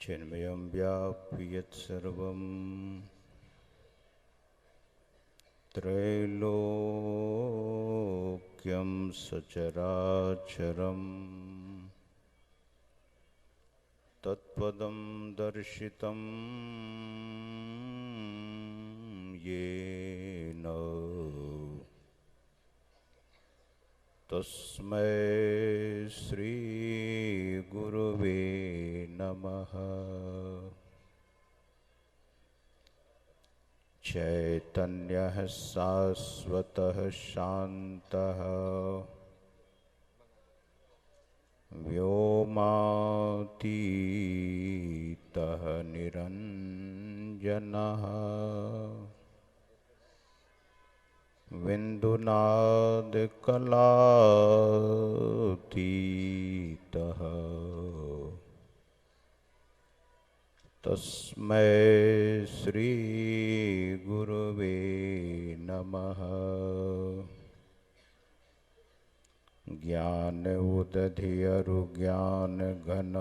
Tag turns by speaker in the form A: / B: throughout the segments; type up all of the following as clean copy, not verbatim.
A: चिन्मयं व्याप्य यत्सर्वं त्रैलोक्यं सचराचरं तत्पदं दर्शितं येन तस्मै श्री गुरुवे नमः। चैतन्यः शाश्वतः शान्तः व्योमातीतः निरञ्जनः बिन्दुनादकलातीतः तस्मै श्री गुरुवे नमः। ज्ञान उदधियरु ज्ञान घन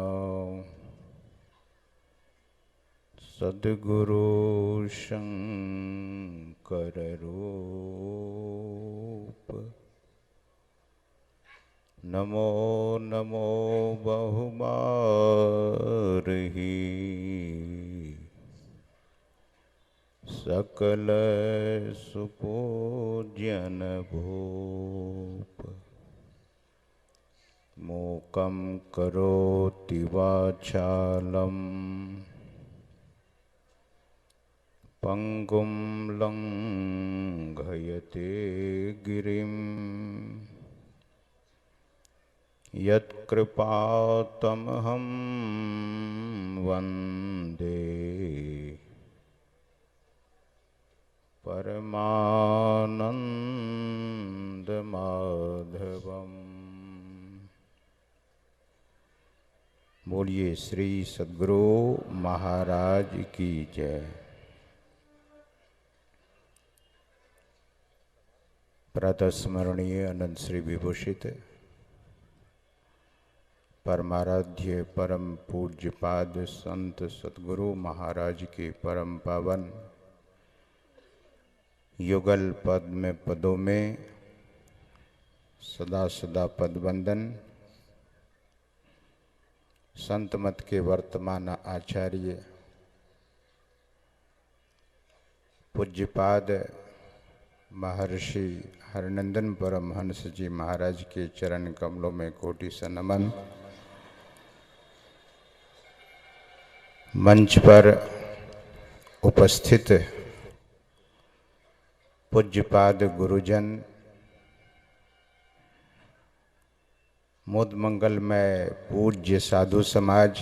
A: सद्गुरु शंकर रूप नमो नमो बहुमारही सकल सुपूज्यन भूप मूकं करोति वाचालं पंगुं लंघयते गिरिं यत्कृपातमहं वन्दे परमानंदमाधवम्। बोलिए श्री सद्गुरु महाराज की जय। प्रातः स्मरणीय अनंत श्री विभूषित परमाराध्य परम पूज्यपाद संत सद्गुरु महाराज के परम पावन युगल पद में पदों में सदा सदा पदवंदन संत मत के वर्तमान आचार्य पूज्यपाद महर्षि हरनंदन परमहंस जी महाराज के चरण कमलों में कोटि सा नमन। मंच पर उपस्थित पूज्यपाद गुरुजन, मुद मंगल में पूज्य साधु समाज,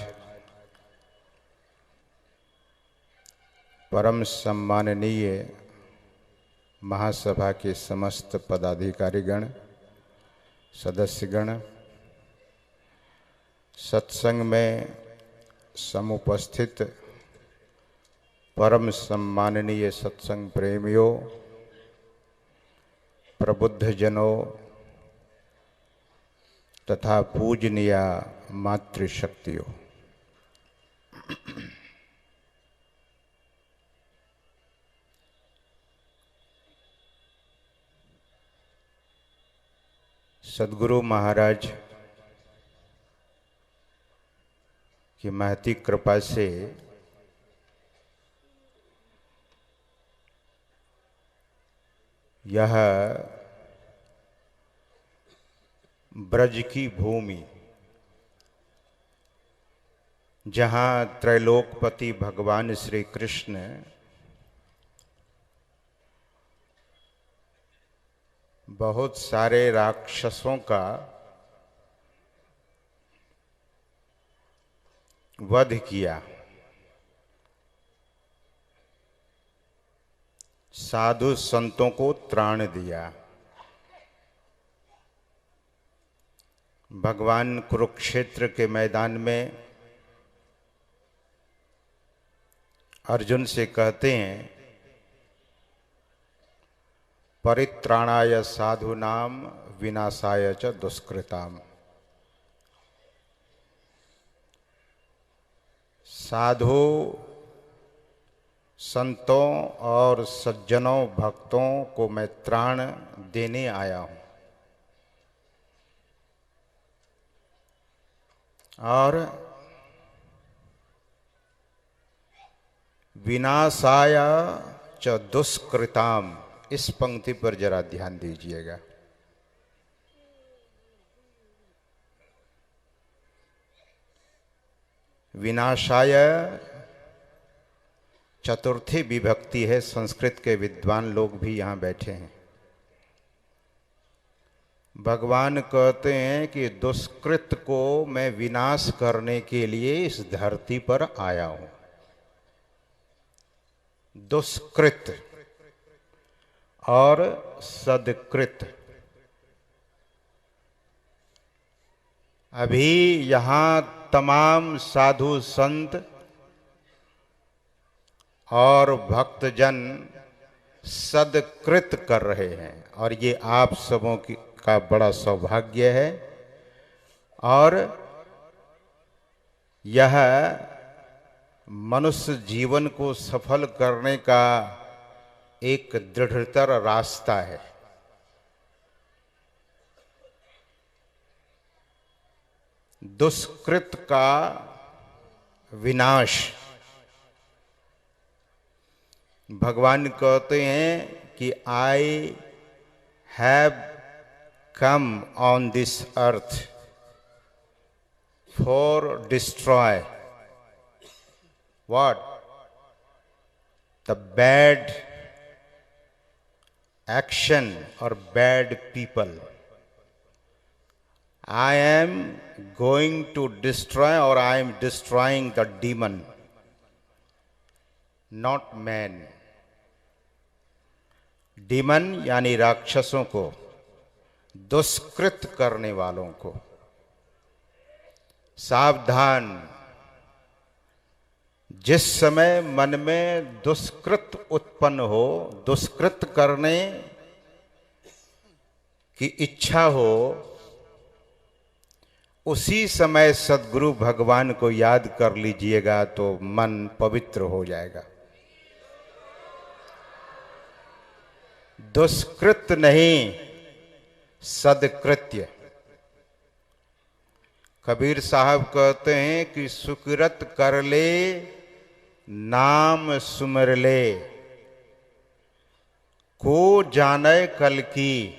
A: परम सम्माननीय महासभा के समस्त पदाधिकारीगण, सदस्यगण, सत्संग में समुपस्थित परम सम्माननीय सत्संग प्रेमियों, प्रबुद्ध जनों तथा पूजनीय मातृशक्तियों, सद्गुरु महाराज की महती कृपा से यह ब्रज की भूमि, जहाँ त्रैलोकपति भगवान श्री कृष्ण बहुत सारे राक्षसों का वध किया, साधु संतों को त्राण दिया। भगवान कुरुक्षेत्र के मैदान में अर्जुन से कहते हैं, परित्राणाय साधूनाम विनाशाय च दुष्कृताम। साधु संतों और सज्जनों भक्तों को मैं त्राण देने आया हूं और विनाशाय च दुष्कृताम, इस पंक्ति पर जरा ध्यान दीजिएगा। विनाशाय चतुर्थी विभक्ति है। संस्कृत के विद्वान लोग भी यहाँ बैठे हैं। भगवान कहते हैं कि दुष्कृत को मैं विनाश करने के लिए इस धरती पर आया हूं। दुष्कृत और सदकृत। अभी यहां तमाम साधु संत और भक्तजन सदकृत कर रहे हैं और ये आप सबों का बड़ा सौभाग्य है। और यह मनुष्य जीवन को सफल करने का एक दृढ़तर रास्ता है। दुष्कृत का विनाश। भगवान कहते हैं कि I have come on this earth for destroy what? The bad action और bad people. I am going to destroy or I am destroying the demon, not man. demon यानी राक्षसों को, दुष्कृत करने वालों को। सावधान, जिस समय मन में दुष्कृत उत्पन्न हो, दुष्कृत करने की इच्छा हो, उसी समय सद्गुरु भगवान को याद कर लीजिएगा तो मन पवित्र हो जाएगा। दुष्कृत नहीं, सदकृत्य। कबीर साहब कहते हैं कि सुकृत कर ले, नाम सुमर ले, को जाने कल की,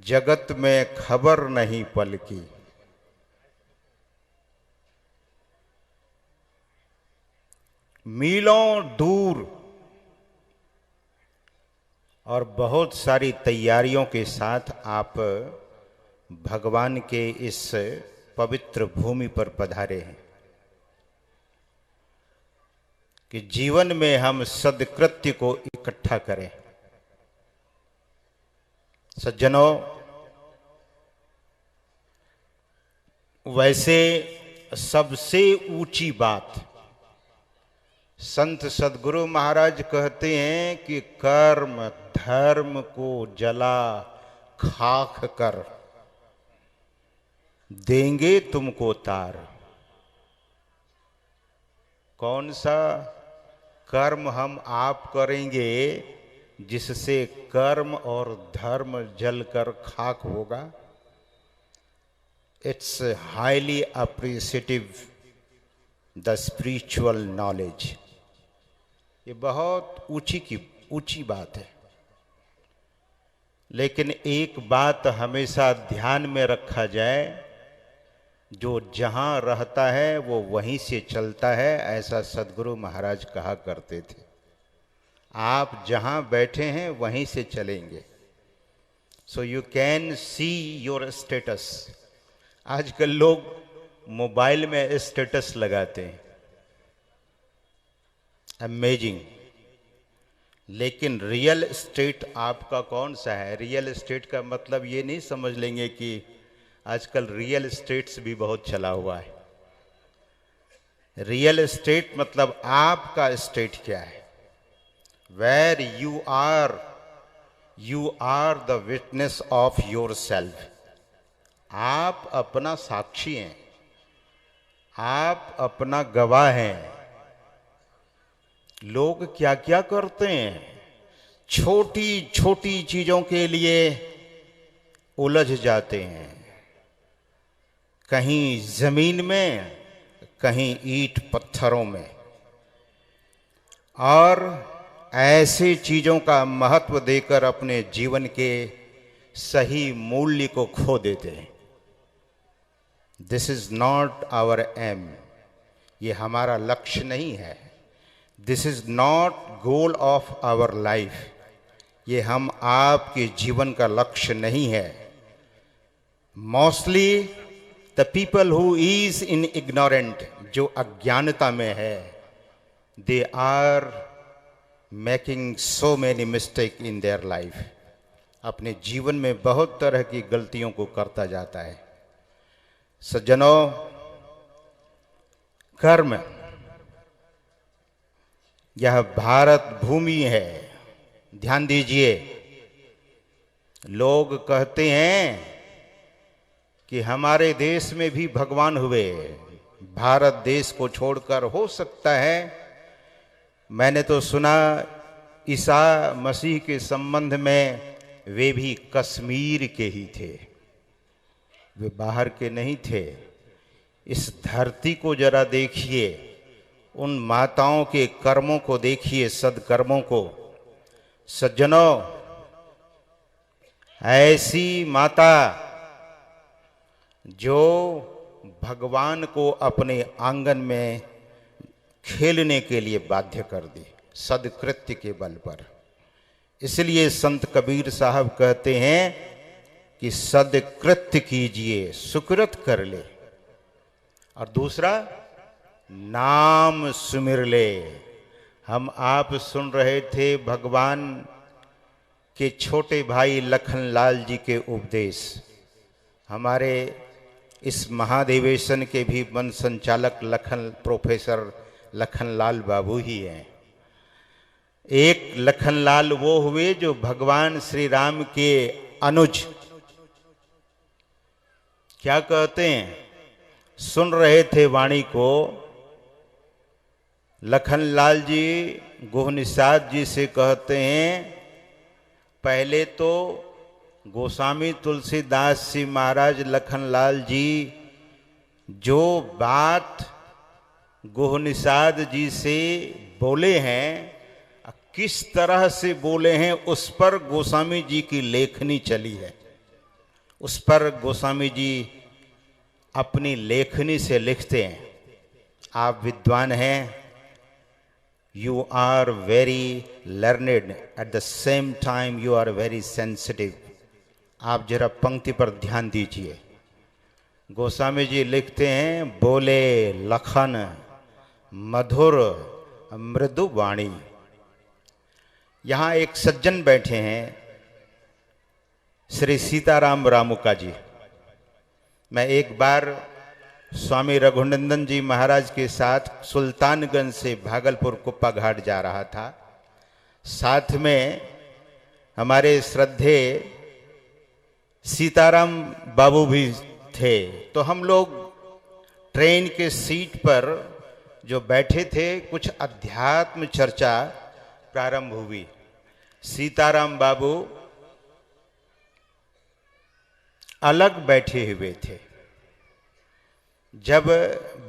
A: जगत में खबर नहीं पल की। मीलों दूर और बहुत सारी तैयारियों के साथ आप भगवान के इस पवित्र भूमि पर पधारे हैं कि जीवन में हम सदकृत्य को इकट्ठा करें। सज्जनों, वैसे सबसे ऊंची बात संत सद्गुरु महाराज कहते हैं कि कर्म धर्म को जला खाक कर देंगे तुमको तार। कौन सा कर्म हम आप करेंगे जिससे कर्म और धर्म जलकर खाक होगा? It's highly appreciative the spiritual knowledge. ये बहुत ऊंची बात है। लेकिन एक बात हमेशा ध्यान में रखा जाए, जो जहां रहता है वो वहीं से चलता है, ऐसा सद्गुरु महाराज कहा करते थे। आप जहां बैठे हैं वहीं से चलेंगे। So you can see your status. आजकल लोग मोबाइल में स्टेटस लगाते हैं, अमेजिंग। लेकिन रियल स्टेट आपका कौन सा है? रियल स्टेट का मतलब ये नहीं समझ लेंगे कि आजकल रियल स्टेट्स भी बहुत चला हुआ है। रियल स्टेट मतलब आपका स्टेट क्या है? Where you are the witness of yourself. आप अपना साक्षी हैं। आप अपना गवाह हैं। लोग क्या क्या करते हैं, छोटी छोटी चीजों के लिए उलझ जाते हैं, कहीं जमीन में, कहीं ईंट पत्थरों में, और ऐसी चीजों का महत्व देकर अपने जीवन के सही मूल्य को खो देते हैं। This is not our aim, ये हमारा लक्ष्य नहीं है। This is not goal of our life, ये हम आपके जीवन का लक्ष्य नहीं है। Mostly the people who is in ignorant, जो अज्ञानता में है, they are making so many mistake in their life. अपने जीवन में बहुत तरह की गलतियों को करता जाता है। सज्जनों, कर्म, यह भारत भूमि है। ध्यान दीजिए, लोग कहते हैं कि हमारे देश में भी भगवान हुए, भारत देश को छोड़कर हो सकता है। मैंने तो सुना ईसा मसीह के संबंध में वे भी कश्मीर के ही थे, वे बाहर के नहीं थे। इस धरती को जरा देखिए, उन माताओं के कर्मों को देखिए, सदकर्मों को। सज्जनों, ऐसी माता जो भगवान को अपने आंगन में खेलने के लिए बाध्य कर दी, सदकृत्य के बल पर। इसलिए संत कबीर साहब कहते हैं कि सदकृत्य कीजिए, सुकृत कर ले। और दूसरा, नाम सुमिर ले। हम आप सुन रहे थे भगवान के छोटे भाई लखनलाल जी के उपदेश। हमारे इस महाधिवेशन के भी वन संचालक प्रोफेसर लखनलाल बाबू ही हैं। एक लखनलाल वो हुए जो भगवान श्री राम के अनुज। क्या कहते हैं, सुन रहे थे वाणी को। लखनलाल जी गोहनिषाद जी से कहते हैं, पहले तो गोस्वामी तुलसीदास जी महाराज लखनलाल जी जो बात गोहनिषाद जी से बोले हैं, किस तरह से बोले हैं, उस पर गोस्वामी जी की लेखनी चली है। उस पर गोस्वामी जी अपनी लेखनी से लिखते हैं। आप विद्वान हैं, you are very learned, at the same time you are very sensitive. आप जरा पंक्ति पर ध्यान दीजिए। गोस्वामी जी लिखते हैं, बोले लखन मधुर मृदु वाणी। यहाँ एक सज्जन बैठे हैं, श्री सीताराम रामुका जी। मैं एक बार स्वामी रघुनंदन जी महाराज के साथ सुल्तानगंज से भागलपुर कुप्पा घाट जा रहा था। साथ में हमारे श्रद्धे सीताराम बाबू भी थे। तो हम लोग ट्रेन के सीट पर जो बैठे थे, कुछ अध्यात्म चर्चा प्रारंभ हुई। सीताराम बाबू अलग बैठे हुए थे। जब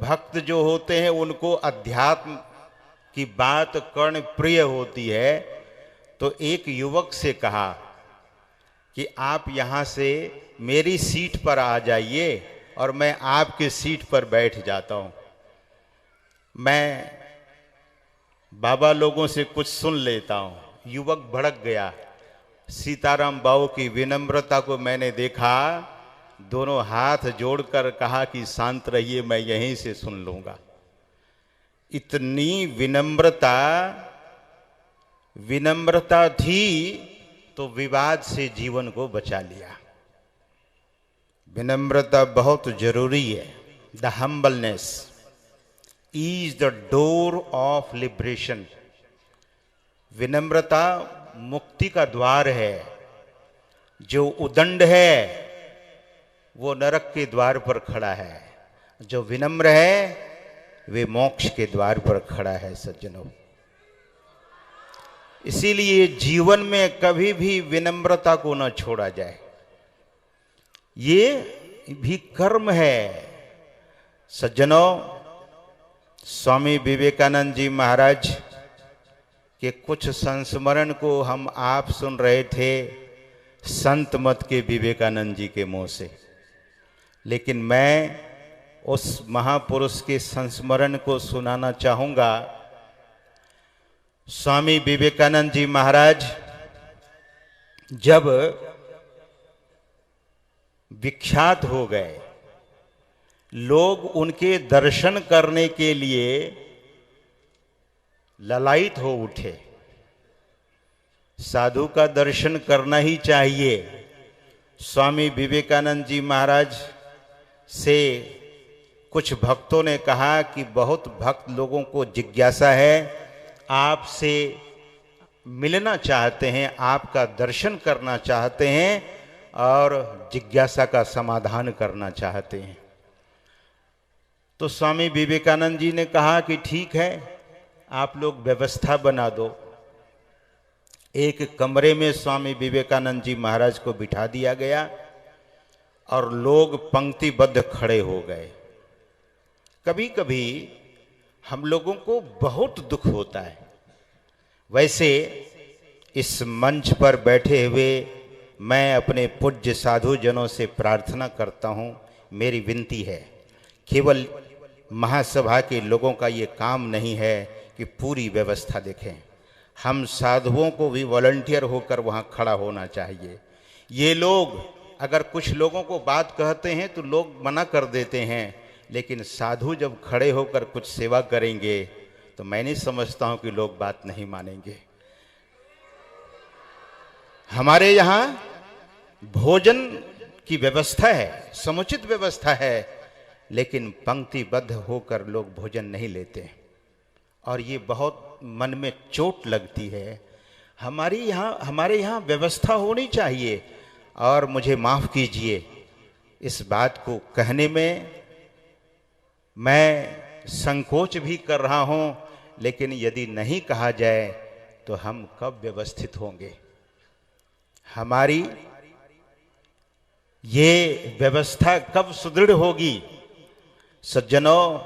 A: भक्त जो होते हैं उनको अध्यात्म की बात कर्ण प्रिय होती है, तो एक युवक से कहा कि आप यहाँ से मेरी सीट पर आ जाइए और मैं आपके सीट पर बैठ जाता हूँ, मैं बाबा लोगों से कुछ सुन लेता हूँ। युवक भड़क गया। सीताराम बाबू की विनम्रता को मैंने देखा, दोनों हाथ जोड़कर कहा कि शांत रहिए, मैं यहीं से सुन लूंगा। इतनी विनम्रता थी तो विवाद से जीवन को बचा लिया। विनम्रता बहुत जरूरी है। The humbleness is the door of liberation. विनम्रता मुक्ति का द्वार है। जो उदंड है वो नरक के द्वार पर खड़ा है। जो विनम्र है वे मोक्ष के द्वार पर खड़ा है सज्जनों। इसीलिए जीवन में कभी भी विनम्रता को न छोड़ा जाए, ये भी कर्म है सज्जनों। स्वामी विवेकानंद जी महाराज के कुछ संस्मरण को हम आप सुन रहे थे संत मत के विवेकानंद जी के मुंह से, लेकिन मैं उस महापुरुष के संस्मरण को सुनाना चाहूंगा। स्वामी विवेकानंद जी महाराज जब विख्यात हो गए, लोग उनके दर्शन करने के लिए ललायित हो उठे। साधु का दर्शन करना ही चाहिए। स्वामी विवेकानंद जी महाराज से कुछ भक्तों ने कहा कि बहुत भक्त लोगों को जिज्ञासा है, आपसे मिलना चाहते हैं, आपका दर्शन करना चाहते हैं और जिज्ञासा का समाधान करना चाहते हैं। तो स्वामी विवेकानंद जी ने कहा कि ठीक है, आप लोग व्यवस्था बना दो। एक कमरे में स्वामी विवेकानंद जी महाराज को बिठा दिया गया और लोग पंक्तिबद्ध खड़े हो गए। कभी कभी हम लोगों को बहुत दुख होता है। वैसे इस मंच पर बैठे हुए मैं अपने पूज्य साधु जनों से प्रार्थना करता हूँ, मेरी विनती है, केवल महासभा के लोगों का ये काम नहीं है कि पूरी व्यवस्था देखें, हम साधुओं को भी वॉलंटियर होकर वहाँ खड़ा होना चाहिए। ये लोग अगर कुछ लोगों को बात कहते हैं तो लोग मना कर देते हैं, लेकिन साधु जब खड़े होकर कुछ सेवा करेंगे तो मैं नहीं समझता हूँ कि लोग बात नहीं मानेंगे। हमारे यहाँ भोजन की व्यवस्था है, समुचित व्यवस्था है, लेकिन पंक्तिबद्ध होकर लोग भोजन नहीं लेते और ये बहुत मन में चोट लगती है। हमारे यहाँ व्यवस्था होनी चाहिए। और मुझे माफ़ कीजिए, इस बात को कहने में मैं संकोच भी कर रहा हूँ, लेकिन यदि नहीं कहा जाए तो हम कब व्यवस्थित होंगे? हमारी ये व्यवस्था कब सुदृढ़ होगी? सज्जनों,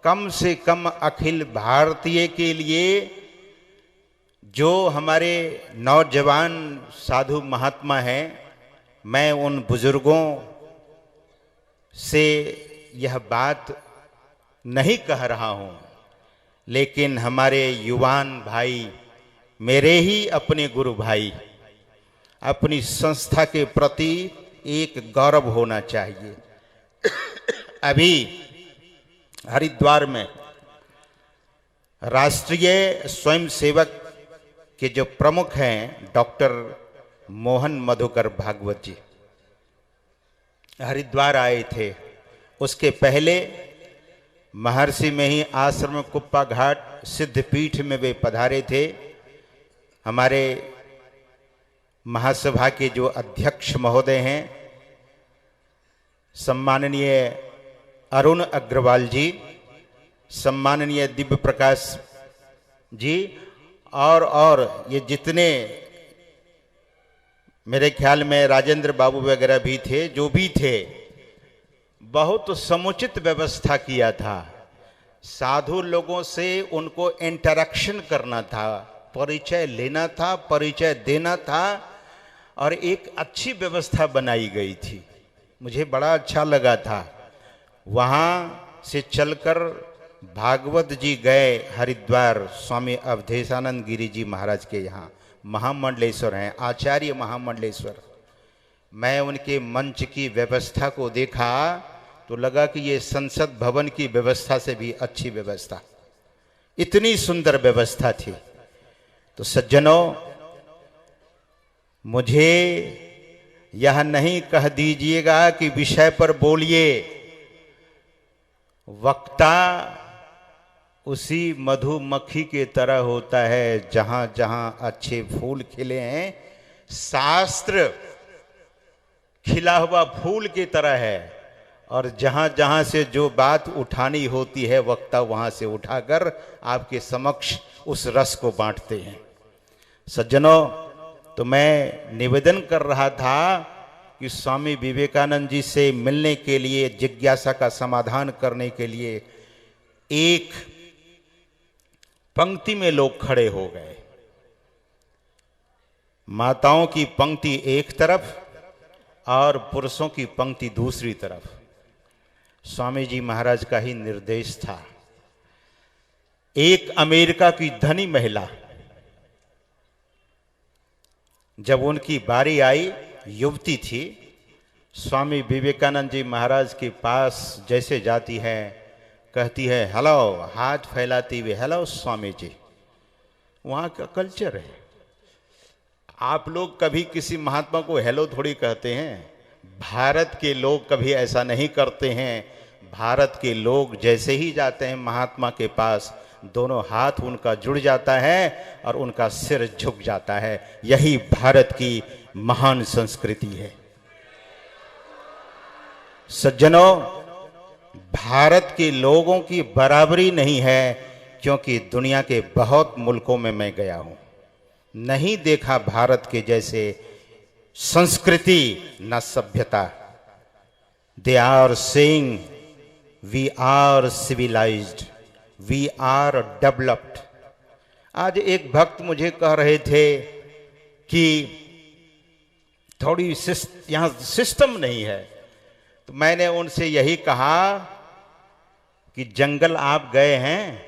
A: कम से कम अखिल भारतीय के लिए जो हमारे नौजवान साधु महात्मा हैं, मैं उन बुजुर्गों से यह बात नहीं कह रहा हूँ, लेकिन हमारे युवान भाई, मेरे ही अपने गुरु भाई, अपनी संस्था के प्रति एक गौरव होना चाहिए। अभी हरिद्वार में राष्ट्रीय स्वयंसेवक के जो प्रमुख हैं डॉक्टर मोहन मधुकर भागवत जी हरिद्वार आए थे। उसके पहले महर्षि में ही आश्रम कुप्पा घाट सिद्धपीठ में वे पधारे थे। हमारे महासभा के जो अध्यक्ष महोदय हैं सम्माननीय अरुण अग्रवाल जी, सम्माननीय दिव्य प्रकाश जी और ये जितने मेरे ख्याल में राजेंद्र बाबू वगैरह भी थे, जो भी थे, बहुत समुचित व्यवस्था किया था। साधु लोगों से उनको इंटरेक्शन करना था, परिचय लेना था, परिचय देना था और एक अच्छी व्यवस्था बनाई गई थी। मुझे बड़ा अच्छा लगा था। वहाँ से चलकर भागवत जी गए हरिद्वार, स्वामी अवधेशानंद गिरी जी महाराज के यहाँ, महामंडलेश्वर हैं, आचार्य महामंडलेश्वर। मैं उनके मंच की व्यवस्था को देखा तो लगा कि ये संसद भवन की व्यवस्था से भी अच्छी व्यवस्था, इतनी सुंदर व्यवस्था थी। तो सज्जनों, मुझे यह नहीं कह दीजिएगा कि विषय पर बोलिए। वक्ता उसी मधुमक्खी के तरह होता है, जहां जहां अच्छे फूल खिले हैं, शास्त्र खिला हुआ फूल की तरह है। और जहाँ जहाँ से जो बात उठानी होती है वक्ता वहाँ से उठाकर आपके समक्ष उस रस को बांटते हैं। सज्जनों, तो मैं निवेदन कर रहा था कि स्वामी विवेकानंद जी से मिलने के लिए, जिज्ञासा का समाधान करने के लिए एक पंक्ति में लोग खड़े हो गए। माताओं की पंक्ति एक तरफ और पुरुषों की पंक्ति दूसरी तरफ। स्वामी जी महाराज का ही निर्देश था। एक अमेरिका की धनी महिला, जब उनकी बारी आई, युवती थी, स्वामी विवेकानंद जी महाराज के पास जैसे जाती है, कहती है हेलो, हाथ फैलाती हुए हेलो स्वामी जी। वहाँ का कल्चर है। आप लोग कभी किसी महात्मा को हेलो थोड़ी कहते हैं। भारत के लोग कभी ऐसा नहीं करते हैं। भारत के लोग जैसे ही जाते हैं महात्मा के पास, दोनों हाथ उनका जुड़ जाता है और उनका सिर झुक जाता है। यही भारत की महान संस्कृति है। सज्जनों, भारत के लोगों की बराबरी नहीं है, क्योंकि दुनिया के बहुत मुल्कों में मैं गया हूं, नहीं देखा भारत के जैसे संस्कृति न सभ्यता। They are saying we are civilised, we are developed. आज एक भक्त मुझे कह रहे थे कि थोड़ी यहां सिस्टम नहीं है। तो मैंने उनसे यही कहा कि जंगल आप गए हैं?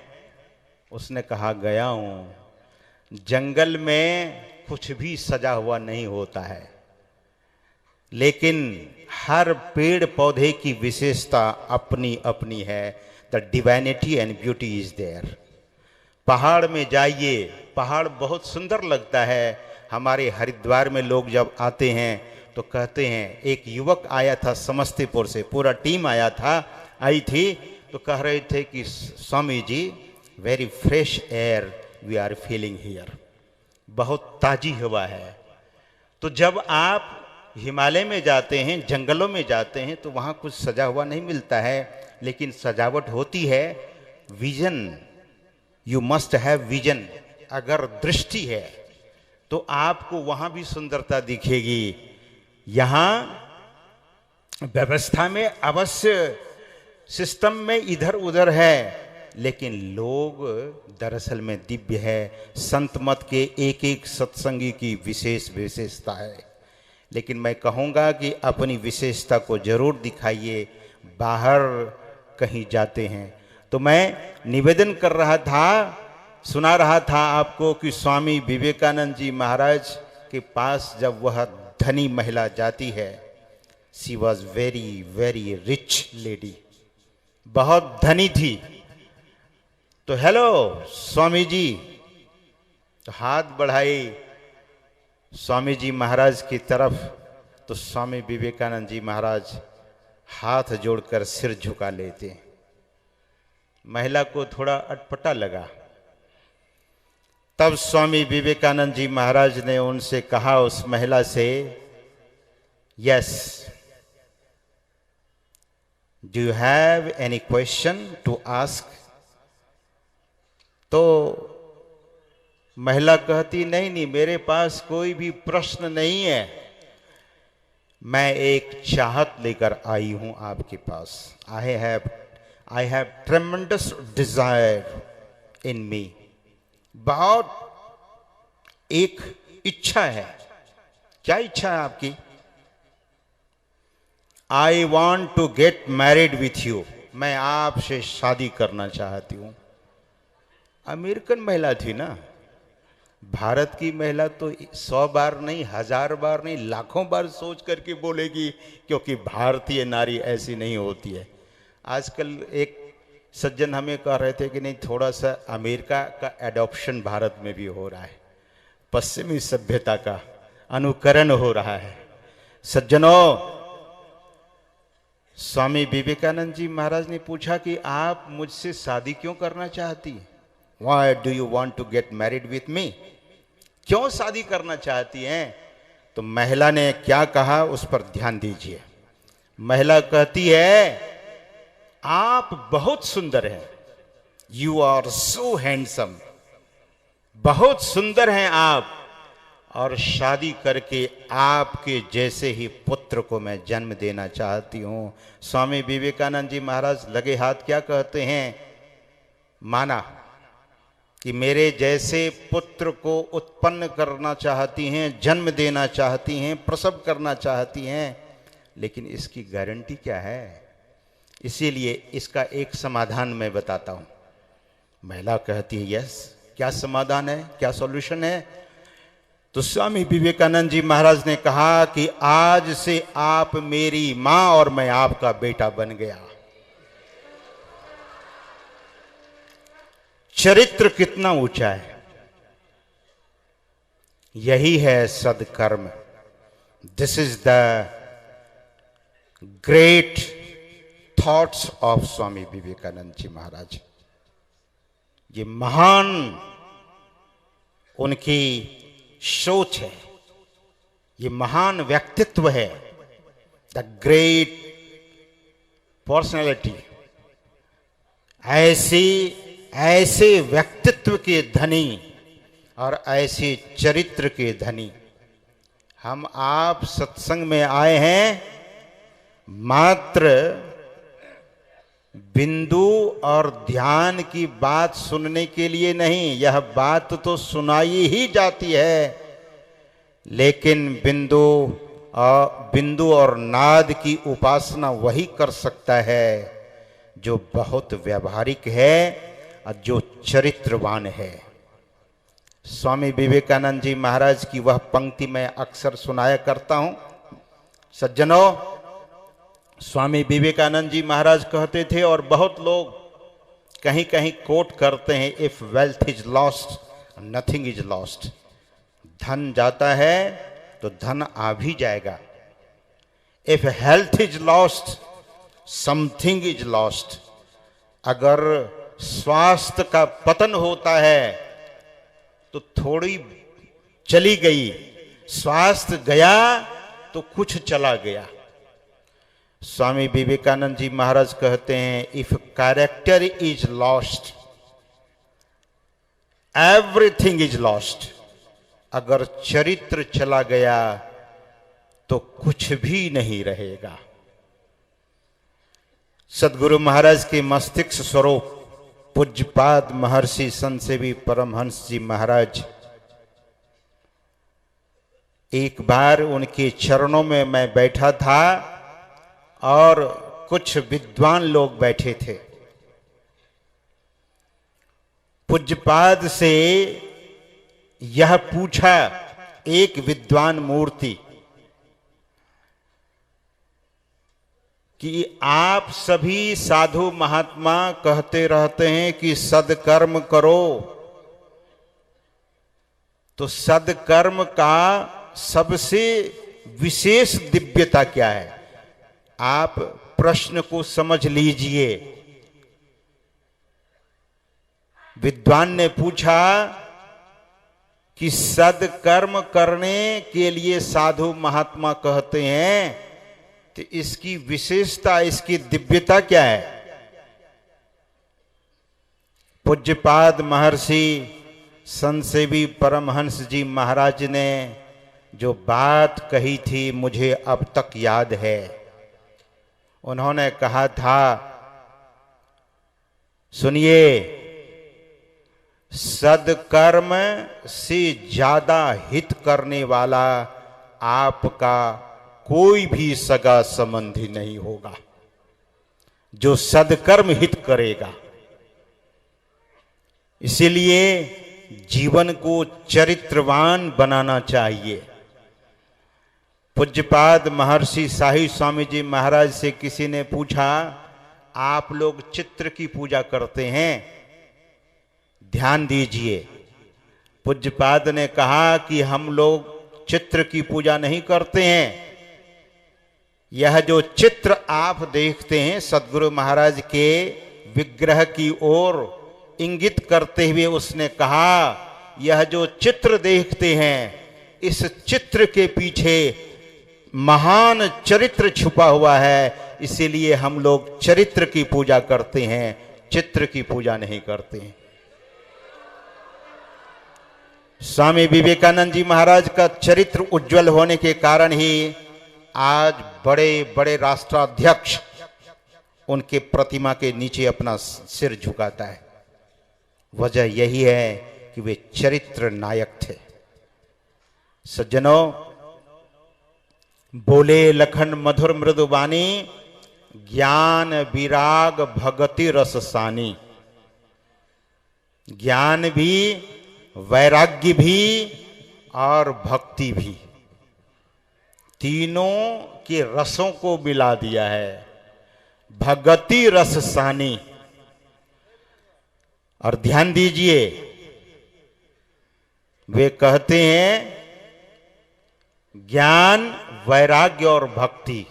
A: उसने कहा गया हूं। जंगल में कुछ भी सजा हुआ नहीं होता है, लेकिन हर पेड़ पौधे की विशेषता अपनी अपनी है। The divinity and beauty is there. पहाड़ में जाइए, पहाड़ बहुत सुंदर लगता है। हमारे हरिद्वार में लोग जब आते हैं तो कहते हैं, एक युवक आया था समस्तीपुर से, पूरा टीम आई थी, तो कह रहे थे कि Swami ji very fresh air we are feeling here, बहुत ताजी हवा है। तो जब आप हिमालय में जाते हैं, जंगलों में जाते हैं, तो वहाँ कुछ सजा हुआ नहीं मिलता है, लेकिन सजावट होती है। Vision, you must have vision. अगर दृष्टि है तो आपको वहाँ भी सुंदरता दिखेगी। यहाँ व्यवस्था में अवश्य सिस्टम में इधर उधर है, लेकिन लोग दरअसल में दिव्य है। संत मत के एक एक सत्संगी की विशेष विशेषता है, लेकिन मैं कहूँगा कि अपनी विशेषता को जरूर दिखाइए। बाहर कहीं जाते हैं तो मैं निवेदन कर रहा था, सुना रहा था आपको कि स्वामी विवेकानंद जी महाराज के पास जब वह धनी महिला जाती है, she was very very rich lady, बहुत धनी थी। तो हेलो स्वामी जी, तो हाथ बढ़ाई स्वामी जी महाराज की तरफ, तो स्वामी विवेकानंद जी महाराज हाथ जोड़कर सिर झुका लेते। महिला को थोड़ा अटपटा लगा। तब स्वामी विवेकानंद जी महाराज ने उनसे कहा, उस महिला से, yes, do you have any question to ask? तो महिला कहती, नहीं नहीं, मेरे पास कोई भी प्रश्न नहीं है, मैं एक चाहत लेकर आई हूं आपके पास। आई हैव ट्रेमेंडस डिजायर इन मी। बहुत एक इच्छा है। क्या इच्छा है आपकी? I want to get married with you. मैं आपसे शादी करना चाहती हूं। अमेरिकन महिला थी ना। भारत की महिला तो 100 बार नहीं, 1000 बार नहीं, लाखों बार सोच करके बोलेगी, क्योंकि भारतीय नारी ऐसी नहीं होती है। आजकल एक सज्जन हमें कह रहे थे कि नहीं, थोड़ा सा अमेरिका का एडॉप्शन भारत में भी हो रहा है, पश्चिमी सभ्यता का अनुकरण हो रहा है। सज्जनों, स्वामी विवेकानंद जी महाराज ने पूछा कि आप मुझसे शादी क्यों करना चाहती हैं? Why do you want to get married with me? क्यों शादी करना चाहती हैं? तो महिला ने क्या कहा, उस पर ध्यान दीजिए। महिला कहती है आप बहुत सुंदर हैं, यू आर सो हैंडसम, बहुत सुंदर हैं आप, और शादी करके आपके जैसे ही पुत्र को मैं जन्म देना चाहती हूं। स्वामी विवेकानंद जी महाराज लगे हाथ क्या कहते हैं, माना कि मेरे जैसे पुत्र को उत्पन्न करना चाहती हैं, जन्म देना चाहती हैं, प्रसव करना चाहती हैं, लेकिन इसकी गारंटी क्या है? इसीलिए इसका एक समाधान मैं बताता हूं। महिला कहती है यस, क्या समाधान है, क्या सॉल्यूशन है? तो स्वामी विवेकानंद जी महाराज ने कहा कि आज से आप मेरी मां और मैं आपका बेटा बन गया। चरित्र कितना ऊंचा है, यही है सदकर्म। This is the great thoughts of Swami Vivekananda ji Maharaj. ये महान उनकी सोच है, ये महान व्यक्तित्व है, द ग्रेट पर्सनैलिटी। ऐसे व्यक्तित्व के धनी और ऐसे चरित्र के धनी हम आप सत्संग में आए हैं मात्र बिंदु और ध्यान की बात सुनने के लिए नहीं। यह बात तो सुनाई ही जाती है, लेकिन बिंदु और नाद की उपासना वही कर सकता है जो बहुत व्यवहारिक है और जो चरित्रवान है। स्वामी विवेकानंद जी महाराज की वह पंक्ति मैं अक्सर सुनाया करता हूं। सज्जनों, स्वामी विवेकानंद जी महाराज कहते थे और बहुत लोग कहीं कहीं कोट करते हैं, if wealth is lost nothing is lost. धन जाता है तो धन आ भी जाएगा। If health is lost something is lost. अगर स्वास्थ्य का पतन होता है तो थोड़ी चली गई, स्वास्थ्य गया तो कुछ चला गया। स्वामी विवेकानंद जी महाराज कहते हैं, if character is lost everything is lost. अगर चरित्र चला गया तो कुछ भी नहीं रहेगा। सद्गुरु महाराज के मस्तिष्क स्वरूप पूज्यपाद महर्षि संत सेवी परमहंस जी महाराज, एक बार उनके चरणों में मैं बैठा था और कुछ विद्वान लोग बैठे थे। पूज्यपाद से यह पूछा एक विद्वान मूर्ति कि आप सभी साधु महात्मा कहते रहते हैं कि सदकर्म करो, तो सदकर्म का सबसे विशेष दिव्यता क्या है? आप प्रश्न को समझ लीजिए। विद्वान ने पूछा कि सदकर्म करने के लिए साधु महात्मा कहते हैं, तो इसकी विशेषता, इसकी दिव्यता क्या है? पूज्यपाद महर्षि संत सेवी परमहंस जी महाराज ने जो बात कही थी मुझे अब तक याद है। उन्होंने कहा था, सुनिए, सदकर्म से ज्यादा हित करने वाला आपका कोई भी सगा संबंधी नहीं होगा जो सदकर्म हित करेगा। इसीलिए जीवन को चरित्रवान बनाना चाहिए। पूज्यपाद महर्षि शाही स्वामी जी महाराज से किसी ने पूछा, आप लोग चित्र की पूजा करते हैं, ध्यान दीजिए। पूज्यपाद ने कहा कि हम लोग चित्र की पूजा नहीं करते हैं। यह जो चित्र आप देखते हैं सद्गुरु महाराज के विग्रह की ओर इंगित करते हुए उसने कहा, यह जो चित्र देखते हैं, इस चित्र के पीछे महान चरित्र छुपा हुआ है, इसीलिए हम लोग चरित्र की पूजा करते हैं, चित्र की पूजा नहीं करते हैं। स्वामी विवेकानंद जी महाराज का चरित्र उज्जवल होने के कारण ही आज बड़े बड़े राष्ट्राध्यक्ष उनके प्रतिमा के नीचे अपना सिर झुकाता है। वजह यही है कि वे चरित्र नायक थे। सज्जनों, बोले लखन मधुर मृदुबानी, ज्ञान विराग भगति रस सानी। ज्ञान भी, वैराग्य भी और भक्ति भी, तीनों के रसों को मिला दिया है। भगति रस सानी। और ध्यान दीजिए, वे कहते हैं ज्ञान, वैराग्य और भक्ति।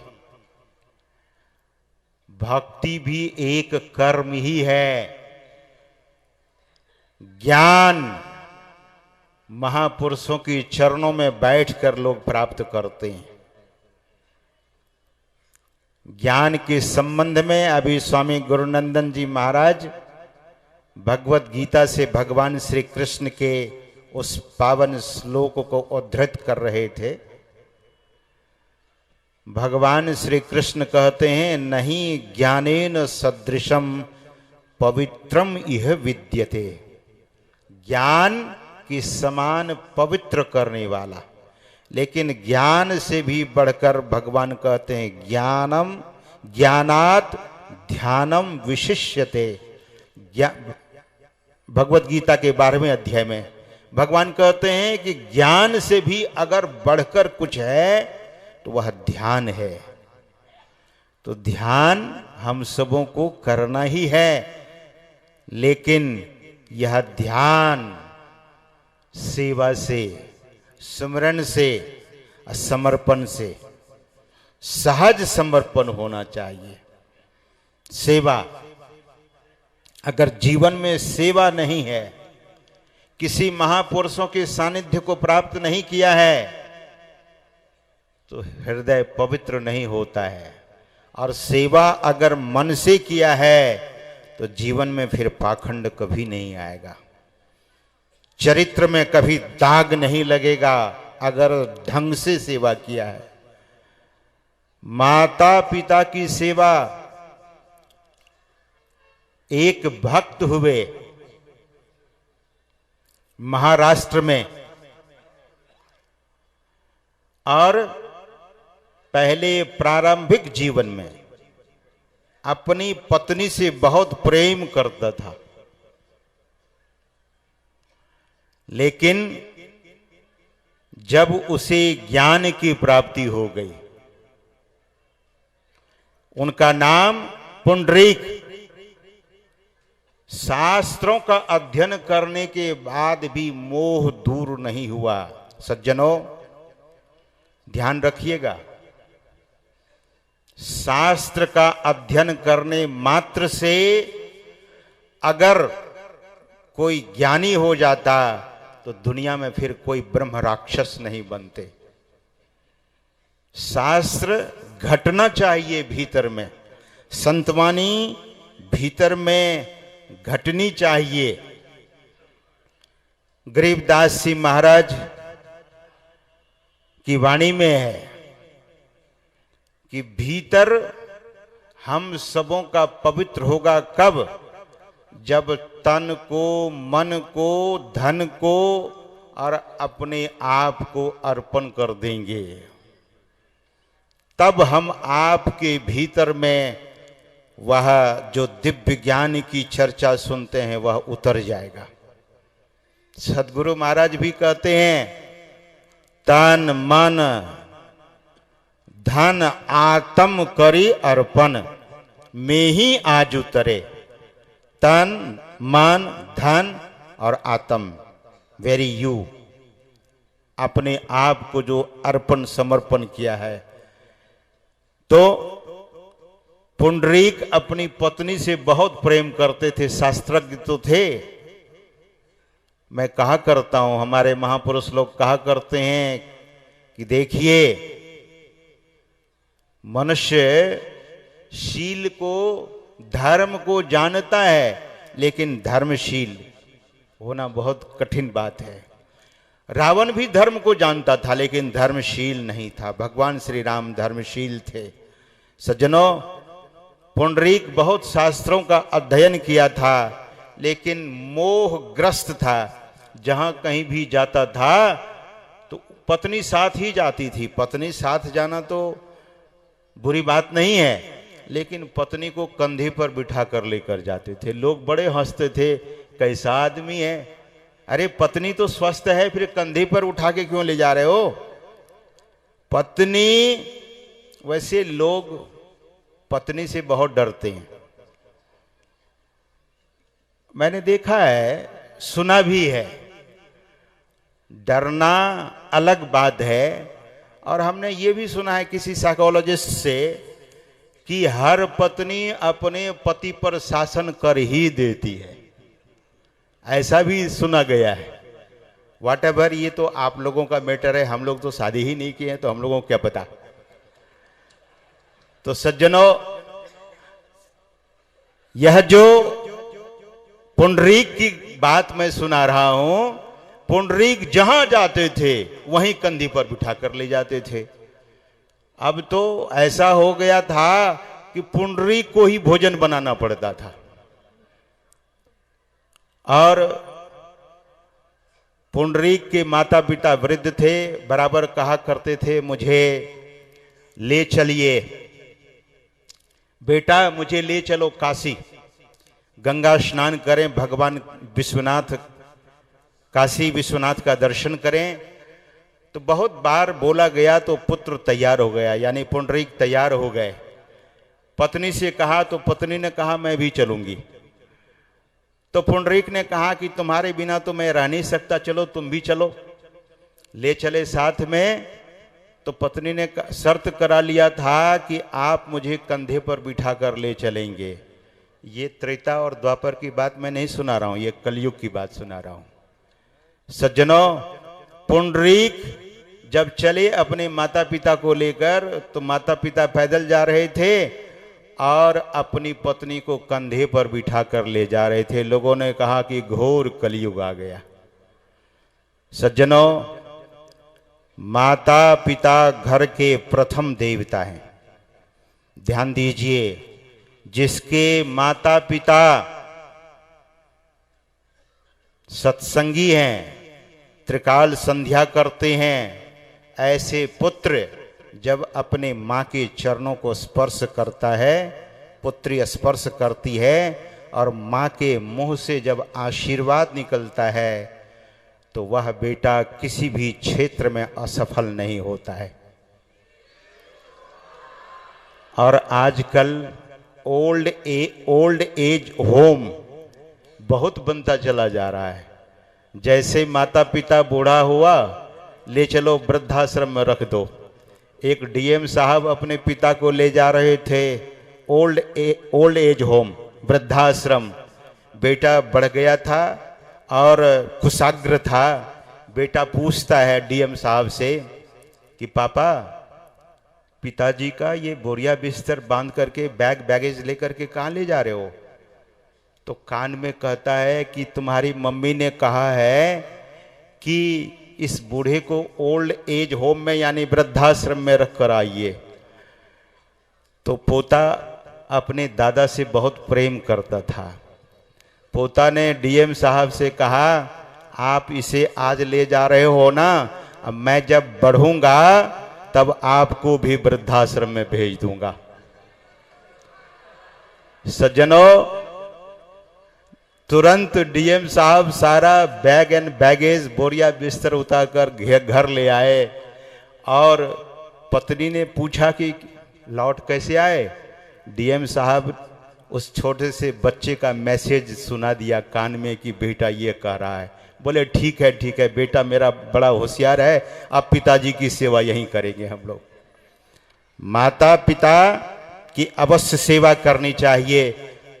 A: भक्ति भी एक कर्म ही है। ज्ञान महापुरुषों के चरणों में बैठकर लोग प्राप्त करते हैं। ज्ञान के संबंध में अभी स्वामी गुरुनंदन जी महाराज भगवत गीता से भगवान श्री कृष्ण के उस पावन श्लोक को उद्धृत कर रहे थे। भगवान श्री कृष्ण कहते हैं, नहीं ज्ञानेन सदृशम पवित्रम इह विद्यते। ज्ञान के समान पवित्र करने वाला। लेकिन ज्ञान से भी बढ़कर भगवान कहते हैं ज्ञानम ज्ञानात ध्यानम विशिष्यते। भगवत गीता के 12वें अध्याय में भगवान कहते हैं कि ज्ञान से भी अगर बढ़कर कुछ है तो वह ध्यान है। तो ध्यान हम सबों को करना ही है, लेकिन यह ध्यान सेवा से, सुमरन से, समर्पण से, सहज समर्पण होना चाहिए। सेवा, अगर जीवन में सेवा नहीं है, किसी महापुरुषों के सानिध्य को प्राप्त नहीं किया है, तो हृदय पवित्र नहीं होता है। और सेवा अगर मन से किया है तो जीवन में फिर पाखंड कभी नहीं आएगा, चरित्र में कभी दाग नहीं लगेगा अगर ढंग से सेवा किया है। माता पिता की सेवा, एक भक्त हुए महाराष्ट्र में और पहले प्रारंभिक जीवन में अपनी पत्नी से बहुत प्रेम करता था, लेकिन जब उसे ज्ञान की प्राप्ति हो गई, उनका नाम पुंडरीक, शास्त्रों का अध्ययन करने के बाद भी मोह दूर नहीं हुआ। सज्जनों, ध्यान रखिएगा, शास्त्र का अध्ययन करने मात्र से अगर कोई ज्ञानी हो जाता तो दुनिया में फिर कोई ब्रह्म राक्षस नहीं बनते। शास्त्र घटना चाहिए भीतर में, संतवानी भीतर में घटनी चाहिए। गरीबदास जी महाराज की वाणी में है कि भीतर हम सबों का पवित्र होगा कब? जब तन को, मन को, धन को और अपने आप को अर्पण कर देंगे, तब हम आपके भीतर में वह जो दिव्य ज्ञान की चर्चा सुनते हैं वह उतर जाएगा। सदगुरु महाराज भी कहते हैं, तन मन धन आत्म करी अर्पण, में ही आज उतरे। तन मन धन और आत्म, वेरी यू, अपने आप को जो अर्पण समर्पण किया है। तो पुंडरीक अपनी पत्नी से बहुत प्रेम करते थे, शास्त्रज्ञ तो थे। मैं कहा करता हूं, हमारे महापुरुष लोग कहा करते हैं कि देखिए, मनुष्य शील को, धर्म को जानता है, लेकिन धर्मशील होना बहुत कठिन बात है। रावण भी धर्म को जानता था, लेकिन धर्मशील नहीं था। भगवान श्री राम धर्मशील थे। सज्जनों, पुंडरीक बहुत शास्त्रों का अध्ययन किया था, लेकिन मोहग्रस्त था। जहां कहीं भी जाता था तो पत्नी साथ ही जाती थी। पत्नी साथ जाना तो बुरी बात नहीं है, लेकिन पत्नी को कंधे पर बिठा कर लेकर जाते थे। लोग बड़े हंसते थे, कैसा आदमी है, अरे पत्नी तो स्वस्थ है, फिर कंधे पर उठा के क्यों ले जा रहे हो। पत्नी, वैसे लोग पत्नी से बहुत डरते हैं। मैंने देखा है, सुना भी है। डरना अलग बात है, और हमने ये भी सुना है किसी साइकोलॉजिस्ट से कि हर पत्नी अपने पति पर शासन कर ही देती है, ऐसा भी सुना गया है। व्हाटएवर, ये तो आप लोगों का मैटर है, हम लोग तो शादी ही नहीं किए हैं, तो हम लोगों को क्या पता। तो सज्जनों, यह जो पुंडरीक की बात मैं सुना रहा हूं, पुंडरीक जहां जाते थे वहीं कंधे पर बिठा कर ले जाते थे। अब तो ऐसा हो गया था कि पुंडरीक को ही भोजन बनाना पड़ता था। और पुंडरीक के माता पिता वृद्ध थे, बराबर कहा करते थे, मुझे ले चलिए बेटा, मुझे ले चलो काशी, गंगा स्नान करें, भगवान विश्वनाथ, काशी विश्वनाथ का दर्शन करें। तो बहुत बार बोला गया तो पुत्र तैयार हो गया, यानी पुंडरीक तैयार हो गए। पत्नी से कहा तो पत्नी ने कहा मैं भी चलूंगी। तो पुंडरीक ने कहा कि तुम्हारे बिना तो मैं रह नहीं सकता, चलो तुम भी चलो। ले चले साथ में। तो पत्नी ने शर्त करा लिया था कि आप मुझे कंधे पर बिठा कर ले चलेंगे। ये त्रेता और द्वापर की बात मैं नहीं सुना रहा हूं, ये कलयुग की बात सुना रहा हूं। सज्जनों, पुंडरीक जब चले अपने माता पिता को लेकर, तो माता पिता पैदल जा रहे थे और अपनी पत्नी को कंधे पर बिठा कर ले जा रहे थे। लोगों ने कहा कि घोर कलयुग आ गया। सज्जनों, माता पिता घर के प्रथम देवता हैं। ध्यान दीजिए, जिसके माता पिता सत्संगी हैं, त्रिकाल संध्या करते हैं, ऐसे पुत्र जब अपने मां के चरणों को स्पर्श करता है, पुत्री स्पर्श करती है, और मां के मुंह से जब आशीर्वाद निकलता है, तो वह बेटा किसी भी क्षेत्र में असफल नहीं होता है। और आजकल ओल्ड एज होम बहुत बनता चला जा रहा है। जैसे माता पिता बूढ़ा हुआ, ले चलो वृद्धाश्रम में रख दो। एक डीएम साहब अपने पिता को ले जा रहे थे ओल्ड एज होम, वृद्धाश्रम। बेटा बढ़ गया था और कुशाग्र था। बेटा पूछता है डीएम साहब से कि पापा, पिताजी का ये बोरिया बिस्तर बांध करके बैगेज लेकर के कहाँ ले जा रहे हो? तो कान में कहता है कि तुम्हारी मम्मी ने कहा है कि इस बूढ़े को ओल्ड एज होम में यानी वृद्धाश्रम में रख कर आइए। तो पोता अपने दादा से बहुत प्रेम करता था। पोता ने डीएम साहब से कहा, आप इसे आज ले जा रहे हो ना, अब मैं जब बढ़ूंगा तब आपको भी वृद्धाश्रम में भेज दूंगा। सज्जनों, तुरंत डीएम साहब सारा बैग एंड बैगेज, बोरिया बिस्तर उतारकर घर ले आए। और पत्नी ने पूछा कि लौट कैसे आए? डीएम साहब उस छोटे से बच्चे का मैसेज सुना दिया कान में कि बेटा ये कह रहा है। बोले ठीक है बेटा मेरा बड़ा होशियार है, अब पिताजी की सेवा यहीं करेंगे हम लोग। माता पिता की अवश्य सेवा करनी चाहिए।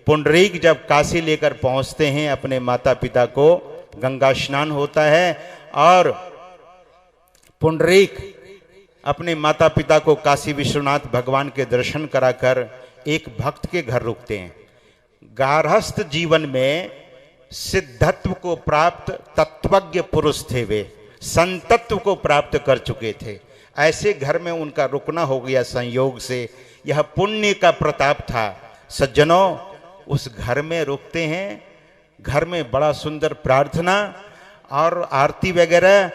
A: पुंडरीक जब काशी लेकर पहुंचते हैं अपने माता पिता को, गंगा स्नान होता है और पुंडरीक अपने माता पिता को काशी विश्वनाथ भगवान के दर्शन कराकर एक भक्त के घर रुकते हैं। गारहस्थ जीवन में सिद्धत्व को प्राप्त तत्वज्ञ पुरुष थे, वे संतत्व को प्राप्त कर चुके थे। ऐसे घर में उनका रुकना हो गया संयोग से, यह पुण्य का प्रताप था। सज्जनों, उस घर में रुकते हैं, घर में बड़ा सुंदर प्रार्थना और आरती वगैरह,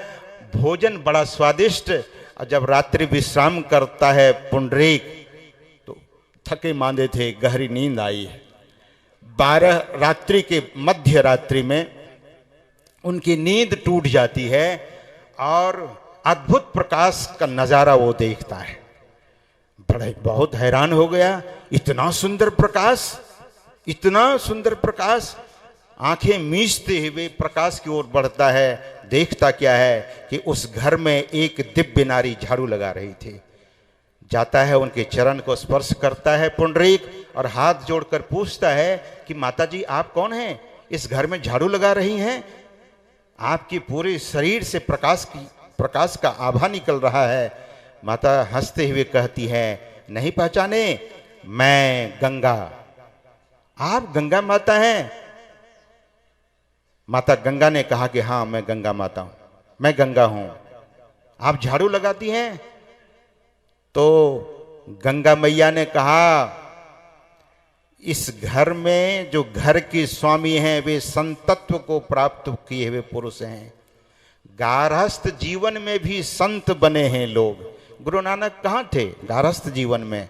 A: भोजन बड़ा स्वादिष्ट। और जब रात्रि विश्राम करता है पुंडरीक, तो थके मांदे थे, गहरी नींद आई है। 12 रात्रि के मध्य रात्रि में उनकी नींद टूट जाती है और अद्भुत प्रकाश का नजारा वो देखता है। बहुत हैरान हो गया, इतना सुंदर प्रकाश, इतना सुंदर प्रकाश। आंखें मीचते हुए प्रकाश की ओर बढ़ता है। देखता क्या है कि उस घर में एक दिव्य नारी झाड़ू लगा रही थी। जाता है, उनके चरण को स्पर्श करता है पुंडरीक और हाथ जोड़कर पूछता है कि माता जी आप कौन हैं, इस घर में झाड़ू लगा रही हैं? आपके पूरे शरीर से प्रकाश का आभा निकल रहा है। माता हंसते हुए कहती है, नहीं पहचाने, मैं गंगा। आप गंगा माता हैं? माता गंगा ने कहा कि हाँ, मैं गंगा माता हूं, मैं गंगा हूं। आप झाड़ू लगाती हैं? तो गंगा मैया ने कहा, इस घर में जो घर के स्वामी हैं वे संतत्व को प्राप्त किए हुए पुरुष हैं। गारहस्थ जीवन में भी संत बने हैं लोग। गुरु नानक कहाँ थे गारहस्थ जीवन में?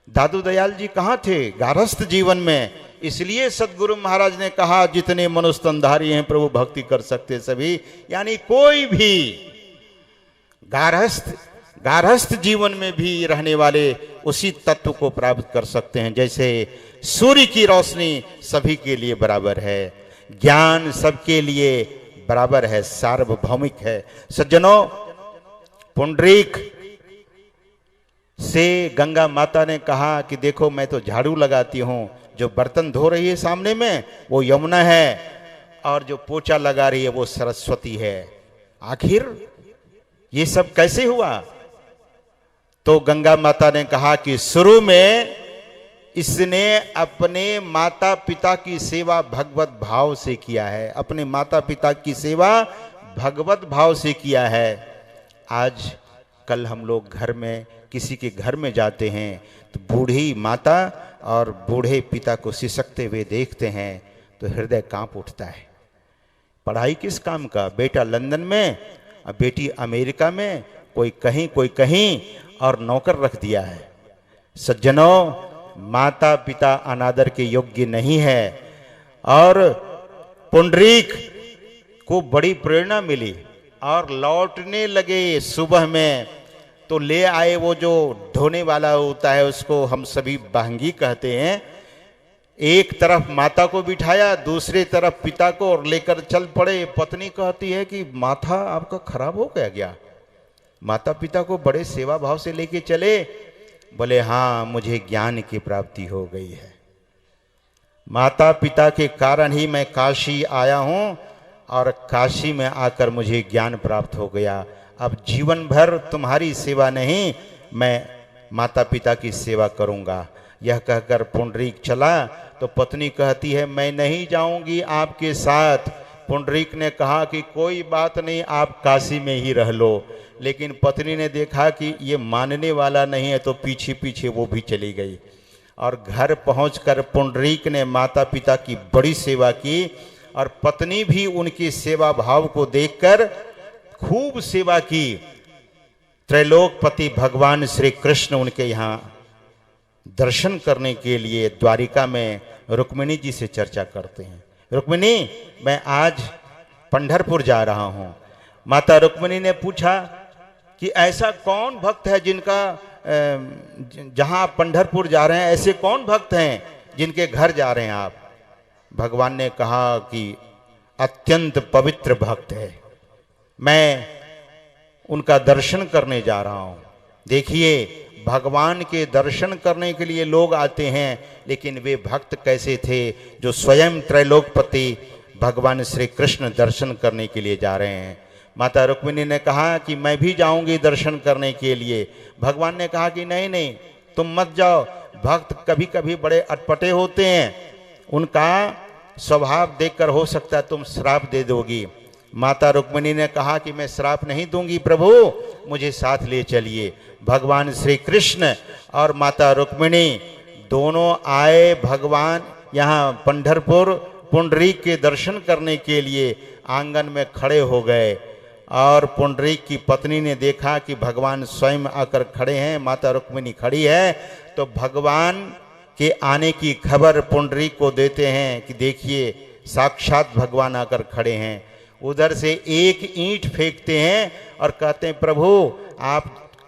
A: दादू दयाल जी कहाँ थे गारहस्थ जीवन में? इसलिए सदगुरु महाराज ने कहा, जितने मनुस्तनधारी हैं प्रभु भक्ति कर सकते सभी। यानी कोई भी गारहस्थ जीवन में भी रहने वाले उसी तत्व को प्राप्त कर सकते हैं। जैसे सूर्य की रोशनी सभी के लिए बराबर है, ज्ञान सबके लिए बराबर है, सार्वभौमिक है। सज्जनों, पुंडरीक से गंगा माता ने कहा कि देखो, मैं तो झाड़ू लगाती हूं, जो बर्तन धो रही है सामने में वो यमुना है, और जो पोछा लगा रही है वो सरस्वती है। आखिर ये सब कैसे हुआ? तो गंगा माता ने कहा कि शुरू में इसने अपने माता पिता की सेवा भगवत भाव से किया है, अपने माता पिता की सेवा भगवत भाव से किया है। आज कल हम लोग घर में किसी के घर में जाते हैं तो बूढ़ी माता और बूढ़े पिता को सिसकते हुए देखते हैं तो हृदय कांप उठता है। पढ़ाई किस काम का? बेटा लंदन में, बेटी अमेरिका में, कोई कहीं और नौकर रख दिया है। सज्जनों, माता पिता अनादर के योग्य नहीं है। और पुंडरीक को बड़ी प्रेरणा मिली और लौटने लगे सुबह में, तो ले आए वो जो ढोने वाला होता है, उसको हम सभी बहंगी कहते हैं। एक तरफ माता को बिठाया, दूसरी तरफ पिता को, और लेकर चल पड़े। पत्नी कहती है कि माथा आपका खराब हो गया? माता पिता को बड़े सेवा भाव से लेके चले। बोले हाँ, मुझे ज्ञान की प्राप्ति हो गई है, माता पिता के कारण ही मैं काशी आया हूँ और काशी में आकर मुझे ज्ञान प्राप्त हो गया। अब जीवन भर तुम्हारी सेवा नहीं, मैं माता पिता की सेवा करूँगा। यह कहकर पुंडरीक चला तो पत्नी कहती है, मैं नहीं जाऊंगी आपके साथ। पुंडरीक ने कहा कि कोई बात नहीं, आप काशी में ही रह लो। लेकिन पत्नी ने देखा कि ये मानने वाला नहीं है, तो पीछे पीछे वो भी चली गई। और घर पहुंचकर पुंडरीक ने माता पिता की बड़ी सेवा की और पत्नी भी उनकी सेवा भाव को देखकर खूब सेवा की। त्रैलोकपति भगवान श्री कृष्ण उनके यहाँ दर्शन करने के लिए द्वारिका में रुक्मिणी जी से चर्चा करते हैं। रुक्मिणी, मैं आज पंढरपुर जा रहा हूँ। माता रुक्मिणी ने पूछा कि ऐसा कौन भक्त है जिनका जहाँ आप पंढरपुर जा रहे हैं, ऐसे कौन भक्त हैं जिनके घर जा रहे हैं आप? भगवान ने कहा कि अत्यंत पवित्र भक्त है, मैं उनका दर्शन करने जा रहा हूँ। देखिए, भगवान के दर्शन करने के लिए लोग आते हैं, लेकिन वे भक्त कैसे थे जो स्वयं त्रैलोकपति भगवान श्री कृष्ण दर्शन करने के लिए जा रहे हैं। माता रुक्मिणी ने कहा कि मैं भी जाऊंगी दर्शन करने के लिए। भगवान ने कहा कि नहीं नहीं, तुम मत जाओ। भक्त कभी कभी बड़े अटपटे होते हैं, उनका स्वभाव देखकर हो सकता है तुम श्राप दे दोगी। माता रुक्मिणी ने कहा कि मैं श्राप नहीं दूंगी प्रभु, मुझे साथ ले चलिए। भगवान श्री कृष्ण और माता रुक्मिणी दोनों आए भगवान यहाँ पंढरपुर पुंडरीक के दर्शन करने के लिए। आंगन में खड़े हो गए और पुंडरीक की पत्नी ने देखा कि भगवान स्वयं आकर खड़े हैं, माता रुक्मिणी खड़ी है, तो भगवान के आने की खबर पुंडरीक को देते हैं कि देखिए साक्षात भगवान आकर खड़े हैं। उधर से एक ईंट फेंकते हैं और कहते हैं प्रभु आप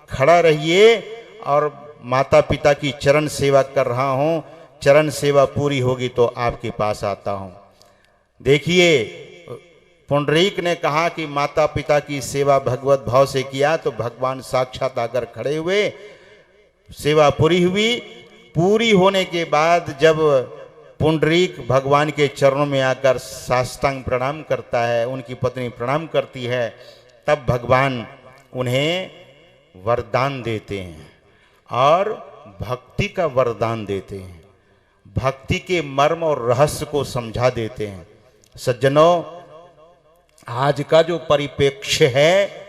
A: खड़ा रहिए और माता पिता की चरण सेवा कर रहा हूँ, चरण सेवा पूरी होगी तो आपके पास आता हूँ। देखिए पुंडरीक ने कहा कि माता पिता की सेवा भगवत भाव से किया तो भगवान साक्षात आकर खड़े हुए, सेवा पूरी हुई। पूरी होने के बाद जब पुंडरीक भगवान के चरणों में आकर साष्टांग प्रणाम करता है, उनकी पत्नी प्रणाम करती है, तब भगवान उन्हें वरदान देते हैं और भक्ति का वरदान देते हैं, भक्ति के मर्म और रहस्य को समझा देते हैं। सज्जनों, आज का जो परिप्रेक्ष्य है,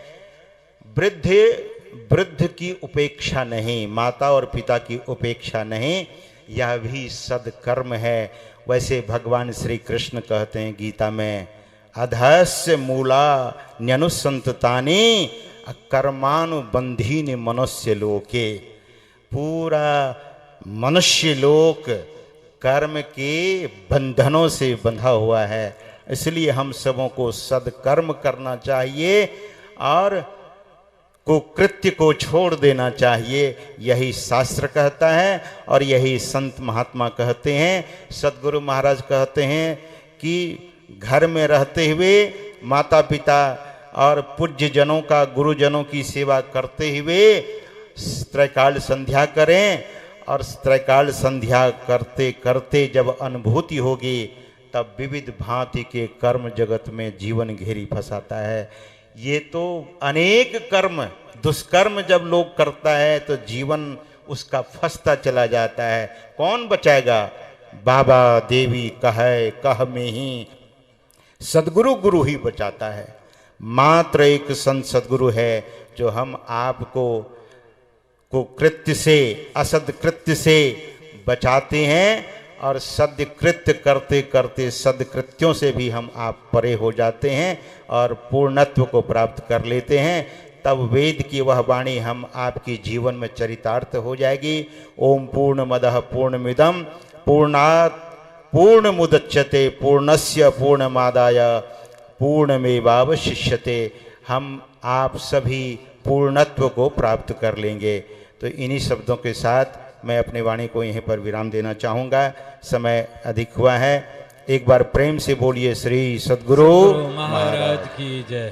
A: वृद्ध की उपेक्षा नहीं, माता और पिता की उपेक्षा नहीं, यह भी सदकर्म है। वैसे भगवान श्री कृष्ण कहते हैं गीता में, अधस्य मूला न्यनुसंततानि कर्मानुबंधीनि मनुष्य लोके। पूरा मनुष्य लोक कर्म के बंधनों से बंधा हुआ है, इसलिए हम सबों को सदकर्म करना चाहिए और कुकृत्य को छोड़ देना चाहिए। यही शास्त्र कहता है और यही संत महात्मा कहते हैं। सद्गुरु महाराज कहते हैं कि घर में रहते हुए माता पिता और पूज्य जनों का, गुरुजनों की सेवा करते हुए त्रैकाल संध्या करें और त्रैकाल संध्या करते करते जब अनुभूति होगी तब विविध भांति के कर्म जगत में जीवन घेरी फंसाता है। ये तो अनेक कर्म, दुष्कर्म जब लोग करता है तो जीवन उसका फंसता चला जाता है। कौन बचाएगा? बाबा देवी कह में ही सदगुरु गुरु ही बचाता है। मात्र एक संत सदगुरु है जो हम आपको कुकृत्य से, असदकृत्य से बचाते हैं और सदकृत्य करते करते सदकृत्यों से भी हम आप परे हो जाते हैं और पूर्णत्व को प्राप्त कर लेते हैं। तब वेद की वह वाणी हम आपकी जीवन में चरितार्थ हो जाएगी। ओम पूर्णमदः पूर्णमिदं पूर्णात् पूर्णमुदच्यते पूर्णस्य पूर्णमादाय पूर्णमेवावशिष्यते। हम आप सभी पूर्णत्व को प्राप्त कर लेंगे। तो इन्हीं शब्दों के साथ मैं अपनी वाणी को यहीं पर विराम देना चाहूँगा। समय अधिक हुआ है। एक बार प्रेम से बोलिए श्री सद्गुरु
B: महाराज की जय।